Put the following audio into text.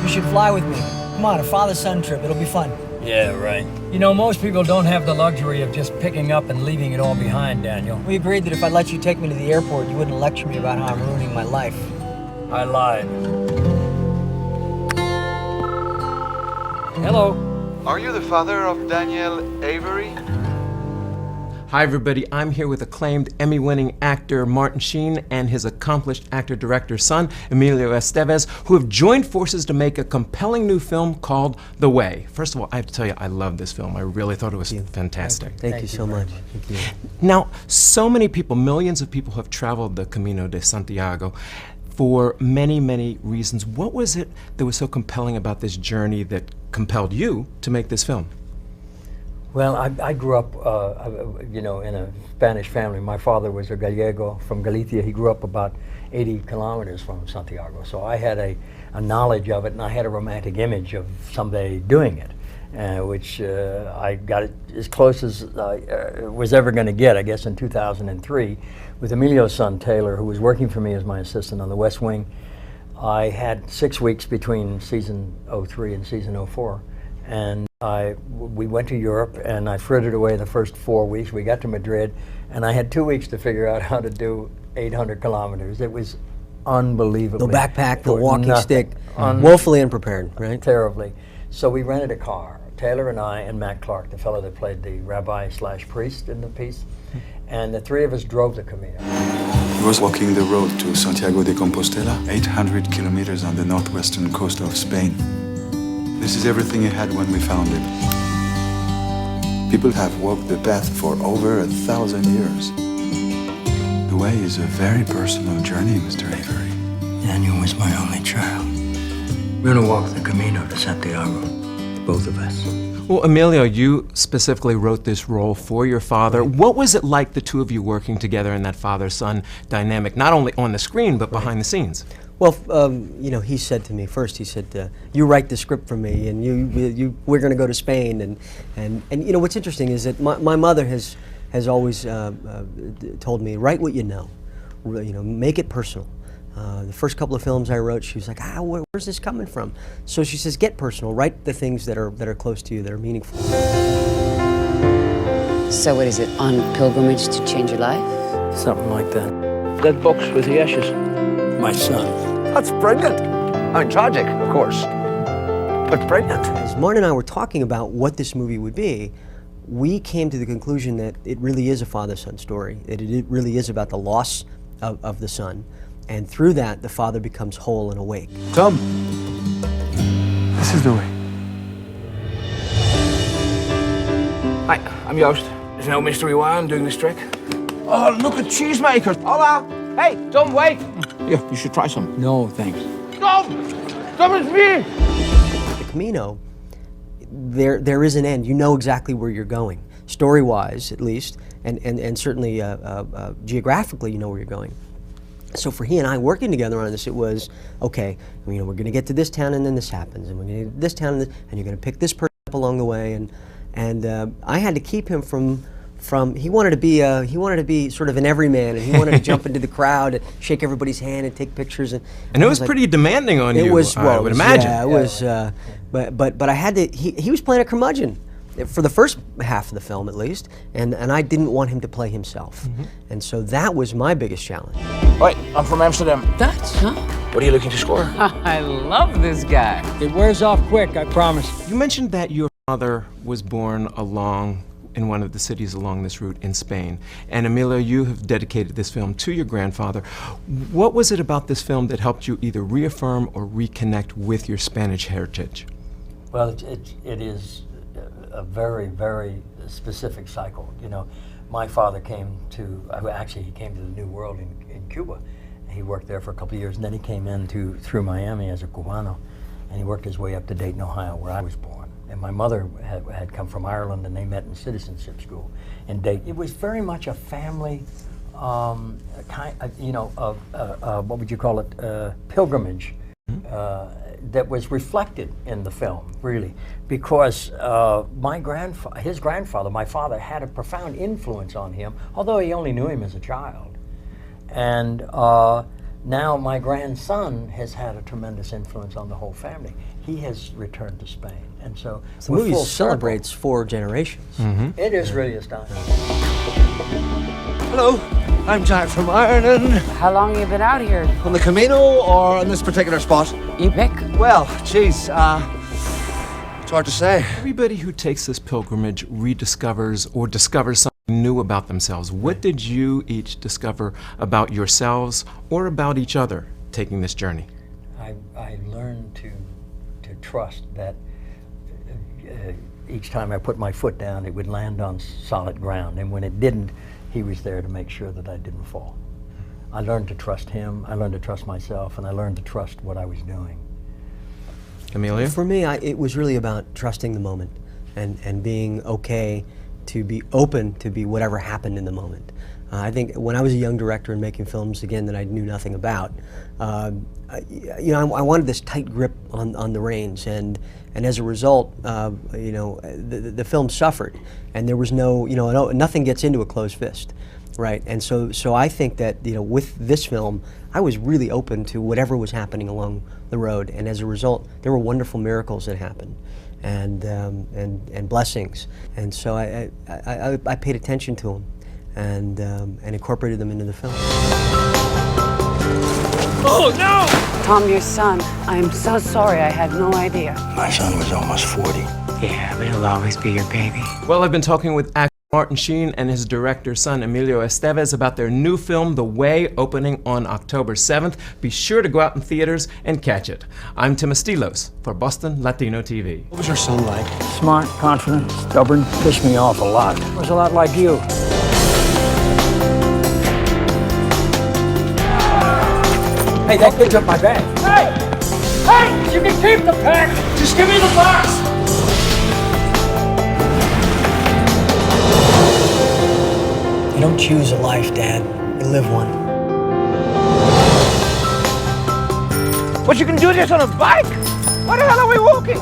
You should fly with me. Come on, a father-son trip. It'll be fun. Yeah, right. You know, most people don't have the luxury of just picking up and leaving it all behind, Daniel. We agreed that if I let you take me to the airport, you wouldn't lecture me about how I'm ruining my life. I lied. Hello. Are you the father of Daniel Avery? Hi everybody, I'm here with acclaimed Emmy-winning actor Martin Sheen and his accomplished actor-director son, Emilio Estevez, who have joined forces to make a compelling new film called The Way. First of all, I have to tell you, I love this film. I really thought it was fantastic. Thank you so much. Thank you. Now, so many people, millions of people have traveled the Camino De Santiago for many, many reasons. What was it that was so compelling about this journey that compelled you to make this film? Well, I grew up, you know, in a Spanish family. My father was a Gallego from Galicia. He grew up about 80 kilometers from Santiago. So I had a knowledge of it, and I had a romantic image of someday doing it, which I got it as close as I was ever going to get, I guess, in 2003, with Emilio's son, Taylor, who was working for me as my assistant on the West Wing. I had 6 weeks between season 03 and season 04. And we went to Europe, and I frittered away the first 4 weeks. We got to Madrid, and I had 2 weeks to figure out how to do 800 kilometers. It was unbelievable. No backpack, no walking stick, woefully unprepared, right? Terribly. So we rented a car, Taylor and I and Matt Clark, the fellow that played the rabbi/priest in the piece, and the three of us drove the Camino. He was walking the road to Santiago de Compostela, 800 kilometers on the northwestern coast of Spain. This is everything he had when we found him. People have walked the path for over 1,000 years. The way is a very personal journey, Mr. Avery. Daniel was my only child. We're gonna walk the Camino de Santiago, both of us. Well, Emilio, you specifically wrote this role for your father. Right. What was it like, the two of you working together in that father-son dynamic, not only on the screen, but behind the scenes? Well, you know, he said to me first, he said, you write the script for me, and we're going to go to Spain. And you know, what's interesting is that my mother has always told me, write what you know, make it personal. The first couple of films I wrote, she was like, where's this coming from? So she says, get personal, write the things that are close to you, that are meaningful. So what is it, on pilgrimage to change your life? Something like that. That box with the ashes. My son. That's brilliant. I mean, tragic, of course, but brilliant. As Martin and I were talking about what this movie would be, we came to the conclusion that it really is a father-son story. That it really is about the loss of the son. And through that, the father becomes whole and awake. Tom, this is the way. Hi, I'm Joost. There's no mystery why I'm doing this trick. Oh, look at cheesemakers. Hola. Hey, Tom, wait. Yeah, you should try some. No, thanks. Tom! Tom, it's me! The Camino, there is an end. You know exactly where you're going, story-wise at least, and certainly geographically you know where you're going. So for he and I working together on this, it was, okay, you know, we're going to get to this town and then this happens, and we're going to get to this town and you're going to pick this person up along the way, and I had to keep him from he wanted to be sort of an everyman, and he wanted to jump into the crowd and shake everybody's hand and take pictures, and it was like, pretty demanding on you. It was, well, I would imagine. Yeah, it was, but I had to. He was playing a curmudgeon for the first half of the film, at least, and I didn't want him to play himself, and so that was my biggest challenge. Right, I'm from Amsterdam. Dutch, huh? What are you looking to score? I love this guy. It wears off quick, I promise. You mentioned that your father was born in one of the cities along this route in Spain. And Emilio, you have dedicated this film to your grandfather. What was it about this film that helped you either reaffirm or reconnect with your Spanish heritage? Well, it is a very, very specific cycle. You know, my father came to, actually he came to the New World in Cuba. He worked there for a couple of years, and then he came in through Miami as a Cubano, and he worked his way up to Dayton, Ohio, where I was born. And my mother had come from Ireland, and they met in citizenship school in Dayton. It was very much a family, you know, what would you call it, pilgrimage that was reflected in the film, really, because his grandfather, my father, had a profound influence on him, although he only knew him as a child. And Now my grandson has had a tremendous influence on the whole family. He has returned to Spain, and so The we're movie full celebrates 4 generations. circle. It is really astonishing. Hello, I'm Jack from Ireland. How long have you been out here? On the Camino or on this particular spot? You pick. Well, geez, it's hard to say. Everybody who takes this pilgrimage rediscovers or discovers something new about themselves. What did you each discover about yourselves or about each other taking this journey? I learned to trust that each time I put my foot down, it would land on solid ground, and when it didn't, he was there to make sure that I didn't fall. I learned to trust him, I learned to trust myself, and I learned to trust what I was doing. Emilio? For me, it was really about trusting the moment and being okay to be open to be whatever happened in the moment. I think when I was a young director and making films, again, that I knew nothing about, you know, I wanted this tight grip on the reins, and as a result, you know, the film suffered, and there was no, you know, nothing gets into a closed fist, right? And so I think that, you know, with this film, I was really open to whatever was happening along the road, and as a result, there were wonderful miracles that happened, and blessings, and so I paid attention to them. And incorporated them into the film. Oh, no! Tom, your son. I am so sorry. I had no idea. My son was almost 40. Yeah, but he'll always be your baby. Well, I've been talking with actor Martin Sheen and his director son Emilio Estevez about their new film, The Way, opening on October 7th. Be sure to go out in theaters and catch it. I'm Tim Estiloz for Boston Latino TV. What was your son like? Smart, confident, stubborn, pissed me off a lot. Was a lot like you. Hey, that kid took my bag. Hey! Hey! You can keep the pack! Just give me the box! You don't choose a life, Dad. You live one. But you can do this on a bike? Why the hell are we walking?